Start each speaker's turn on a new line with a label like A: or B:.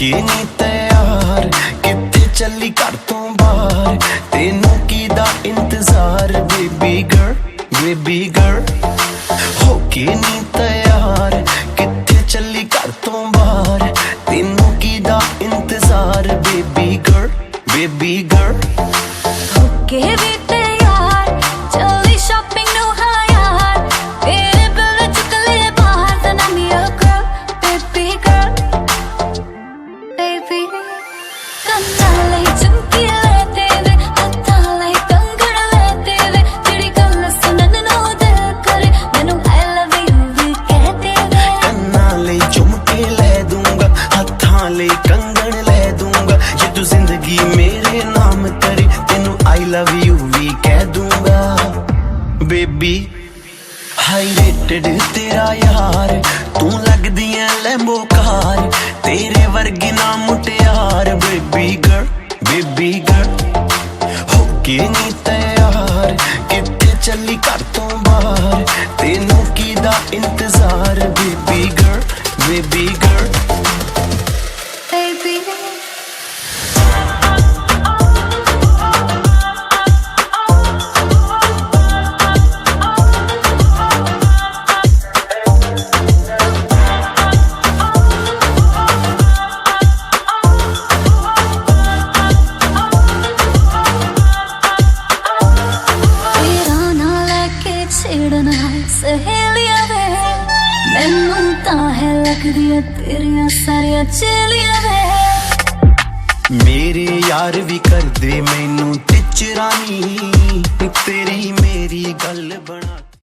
A: के नी तैयार किथे चली घर तो बाहर तेनू की दा इंतजार बेबी गर्ल हो के नी तैयार किथे चली घर तो बाहर तेनू की दा इंतजार बेबी गर्ल
B: होके भी तैयार चली शॉपिंग नु हाँ यार तेरे बिल चुक ले बाहर then I'm your girl baby girl baby ਕੰਨਾਂ ਲਈ ਝੁਮਕੀ ਲੈ ਤੇਰੇ ਹੱਥਾਂ ਲਈ ਕੰਗਣ ਲੈ ਤੇਰੇ ਜਿਹੜੀ ਗੱਲ ਸੁਣਨ ਨੂੰ ਦਿਲ ਕਰੇ ਮੈਨੂੰ I love you ਵੀ ਕਹਿ ਦੇਵੇ
A: ਕੰਨਾਂ ਲਈ ਝੁਮਕੇ ਲੈ ਦੂੰਗਾ ਹੱਥਾਂ ਲਈ ਕੰਗਣ ਲੈ ਦੂੰਗਾ ਜੇ ਤੂੰ ਜ਼ਿੰਦਗੀ ਮੇਰੇ ਨਾਮ ਕਰੇ ਤੈਨੂੰ I love you ਵੀ ਕਹਿ ਦੂੰਗਾ ਬੇਬੀ ਹਾਈ ਰੇਟਡ ਤੇਰਾ ਯਾਰ ਤੂੰ ਲੱਗਦੀ ਐ ਲੈਂਬੋ ਕਾਰ ਤੇਰੇ ਵਰਗੀ ਨਾ ਮੁਟਿਆਰ ਬੇਬੀ गर्ल ਹੋ ਕੇ ਨੀ ਤੈयार ਕਿੱਥੇ ਚੱਲੀ ਘਰ ਤੋਂ ਬਾਹਰ ਤੈਨੂੰ ਕੀ ਦਾ ਇੰਤਜ਼ਾਰ ਬੇਬੀ गर्ल
B: baby ਛੇੜਨਾ ਸਹੇਲੀਆਂ ਵੇ ਮੈਨੂੰ ਤਾਂ ਹੈ ਲੱਗਦੀਆਂ ਤੇਰੀਆਂ ਸਾਰੀਆਂ ਚੇਲੀਆਂ ਵੇ
A: ਮੇਰੇ ਯਾਰ ਵੀ ਕਰਦੇ ਮੈਨੂੰ ਟਿਚਰਾਨੀ ਤੇਰੀ ਮੇਰੀ ਗੱਲ ਬਣਾ